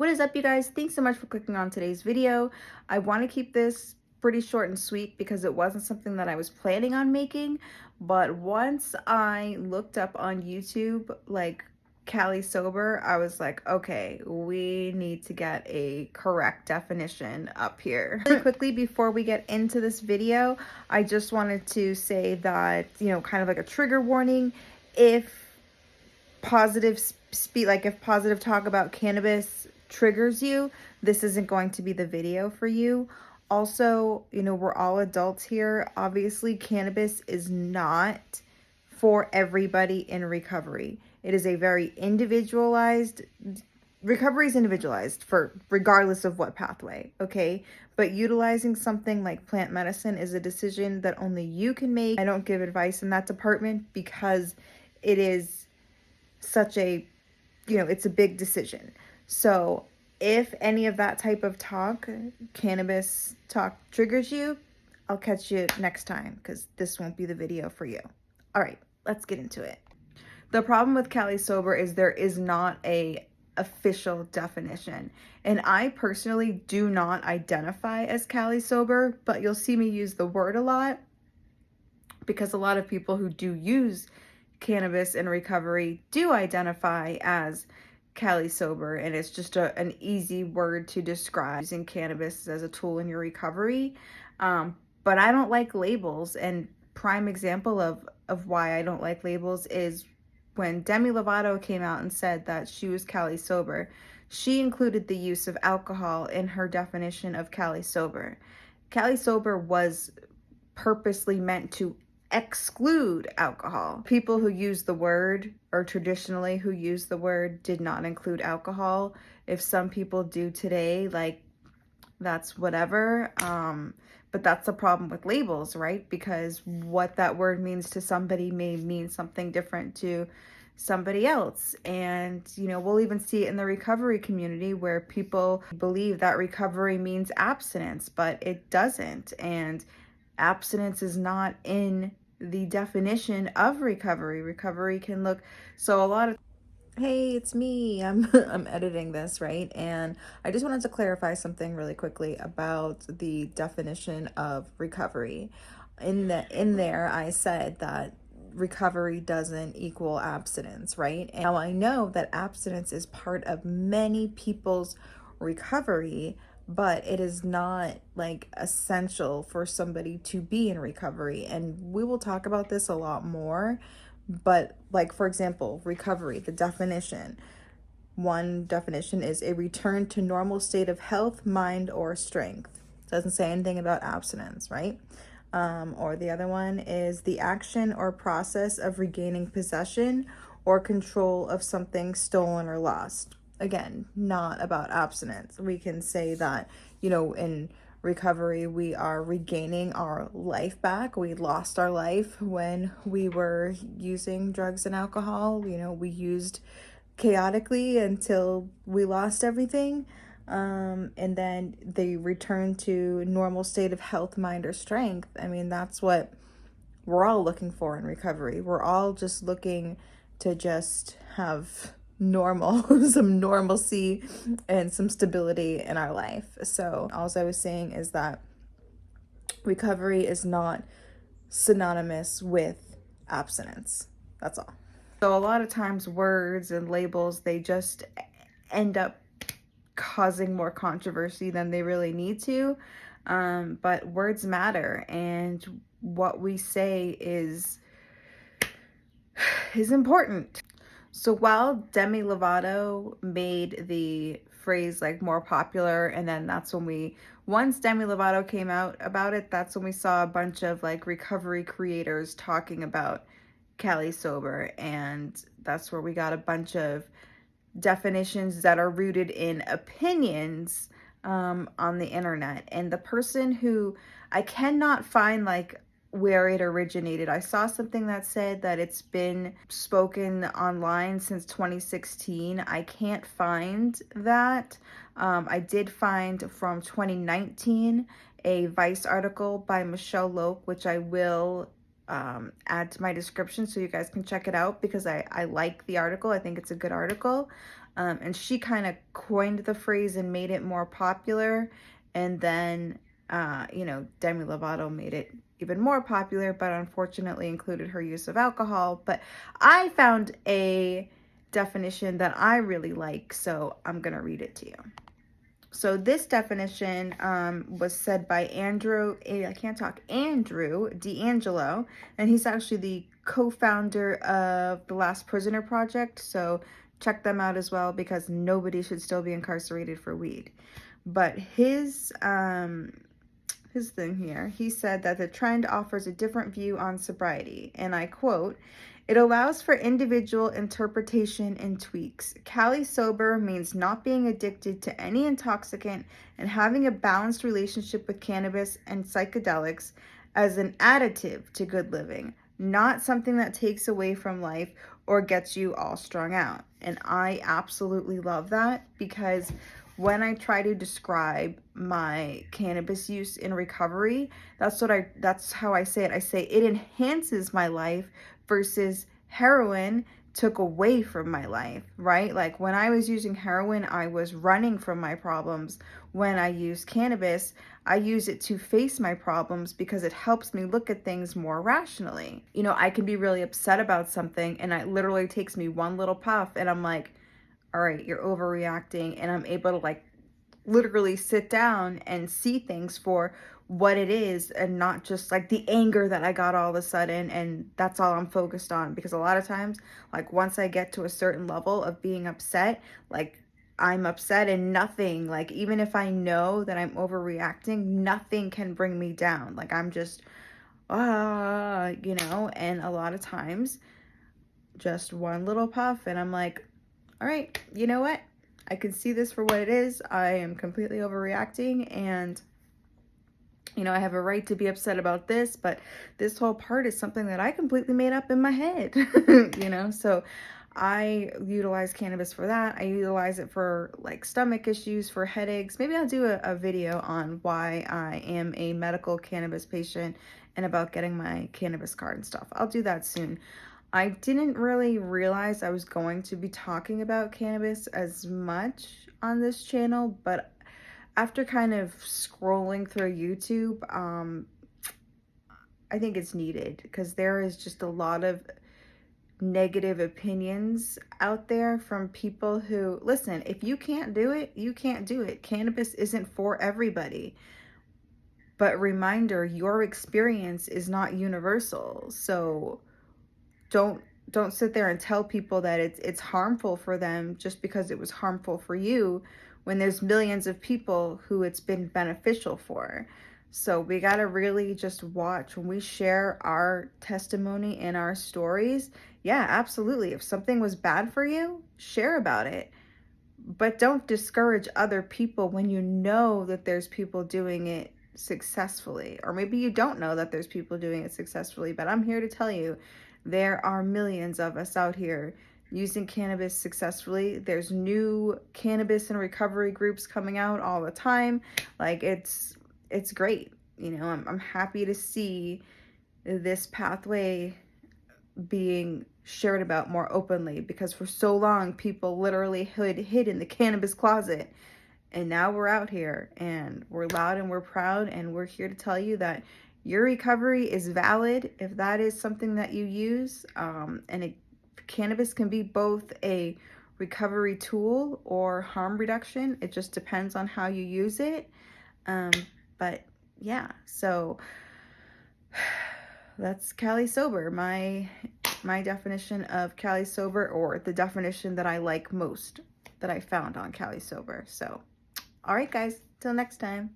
What is up, you guys? Thanks so much for clicking on today's video. I want to keep this pretty short and sweet because it wasn't something that I was planning on making, but once I looked up on YouTube like Cali Sober, I was like, okay, we need to get a correct definition up here. Really quickly, before we get into this video, I just wanted to say that, kind of like a trigger warning. If if positive talk about cannabis triggers you, this isn't going to be the video for you. Also, we're all adults here. Obviously, cannabis is not for everybody in recovery. It is a very individualized, recovery is individualized for regardless of what pathway, okay? But utilizing something like plant medicine is a decision that only you can make. I don't give advice in that department because it is such a, it's a big decision. So if any of that type of talk, cannabis talk, triggers you, I'll catch you next time because this won't be the video for you. All right, let's get into it. The problem with Cali Sober is there is not a official definition. And I personally do not identify as Cali Sober, but you'll see me use the word a lot because a lot of people who do use cannabis in recovery do identify as Cali Sober, and it's just an easy word to describe using cannabis as a tool in your recovery. But I don't like labels, and prime example of why I don't like labels is when Demi Lovato came out and said that she was Cali Sober. She included the use of alcohol in her definition of Cali Sober. Cali Sober was purposely meant to exclude alcohol. People who use the word, or traditionally who use the word, did not include alcohol. If some people do today, like, that's whatever. But that's the problem with labels, right? Because what that word means to somebody may mean something different to somebody else. And, we'll even see it in the recovery community where people believe that recovery means abstinence, but it doesn't. And abstinence is not in the definition of recovery. Recovery can look, so a lot of, hey, it's me, I'm editing this, right? And I just wanted to clarify something really quickly about the definition of recovery. In there, I said that recovery doesn't equal abstinence, right? And now I know that abstinence is part of many people's recovery, but it is not like essential for somebody to be in recovery. And we will talk about this a lot more. But like, for example, recovery, the definition. One definition is a return to normal state of health, mind, or strength. Doesn't say anything about abstinence, right? Or the other one is the action or process of regaining possession or control of something stolen or lost. Again, not about abstinence. We can say that, in recovery, we are regaining our life back. We lost our life when we were using drugs and alcohol. We used chaotically until we lost everything. And then they return to normal state of health, mind, or strength. I mean, that's what we're all looking for in recovery. We're all just looking to just have some normalcy and some stability in our life. So all I was saying is that recovery is not synonymous with abstinence. That's all. So a lot of times words and labels, they just end up causing more controversy than they really need to. But words matter, and what we say is important. So while Demi Lovato made the phrase like more popular, and then that's when once Demi Lovato came out about it, that's when we saw a bunch of like recovery creators talking about Cali Sober, and that's where we got a bunch of definitions that are rooted in opinions on the internet. And the person who, I cannot find like where it originated. I saw something that said that it's been spoken online since 2016. I can't find that. I did find from 2019 a Vice article by Michelle Loeb, which I will add to my description so you guys can check it out because I like the article. I think it's a good article. And she kind of coined the phrase and made it more popular. And then, you know, Demi Lovato made it even more popular, but unfortunately included her use of alcohol. But I found a definition that I really like, so I'm going to read it to you. So this definition was said by Andrew DeAngelo, and he's actually the co-founder of the Last Prisoner Project. So check them out as well, because nobody should still be incarcerated for weed. But his thing here, he said that the trend offers a different view on sobriety, and I quote, "It allows for individual interpretation and tweaks. Cali Sober means not being addicted to any intoxicant and having a balanced relationship with cannabis and psychedelics as an additive to good living, not something that takes away from life or gets you all strung out." And I absolutely love that, because when I try to describe my cannabis use in recovery, that's how I say it. I say it enhances my life versus heroin took away from my life, right? Like when I was using heroin, I was running from my problems. When I use cannabis, I use it to face my problems because it helps me look at things more rationally. You know, I can be really upset about something and it literally takes me one little puff and I'm like, all right, you're overreacting, and I'm able to like literally sit down and see things for what it is and not just like the anger that I got all of a sudden and that's all I'm focused on. Because a lot of times, like once I get to a certain level of being upset, like I'm upset and nothing, like even if I know that I'm overreacting, nothing can bring me down. Like I'm just, you know, and a lot of times just one little puff and I'm like, all right, you know what? I can see this for what it is. I am completely overreacting and, you know, I have a right to be upset about this, but this whole part is something that I completely made up in my head, you know? So I utilize cannabis for that. I utilize it for like stomach issues, for headaches. Maybe I'll do a video on why I am a medical cannabis patient and about getting my cannabis card and stuff. I'll do that soon. I didn't really realize I was going to be talking about cannabis as much on this channel, but after kind of scrolling through YouTube, I think it's needed because there is just a lot of negative opinions out there from people who, listen, if you can't do it, you can't do it. Cannabis isn't for everybody. But reminder, your experience is not universal. So don't sit there and tell people that it's harmful for them just because it was harmful for you when there's millions of people who it's been beneficial for. So we got to really just watch when we share our testimony and our stories. Yeah, absolutely. If something was bad for you, share about it. But don't discourage other people when you know that there's people doing it successfully. Or maybe you don't know that there's people doing it successfully, but I'm here to tell you, there are millions of us out here using cannabis successfully. There's new cannabis and recovery groups coming out all the time. Like it's great. You know, I'm happy to see this pathway being shared about more openly, because for so long people literally hid in the cannabis closet, and now we're out here and we're loud and we're proud, and we're here to tell you that your recovery is valid if that is something that you use. Cannabis can be both a recovery tool or harm reduction. It just depends on how you use it. But yeah, so that's Cali Sober, my definition of Cali Sober, or the definition that I like most that I found on Cali Sober. So, all right, guys, till next time.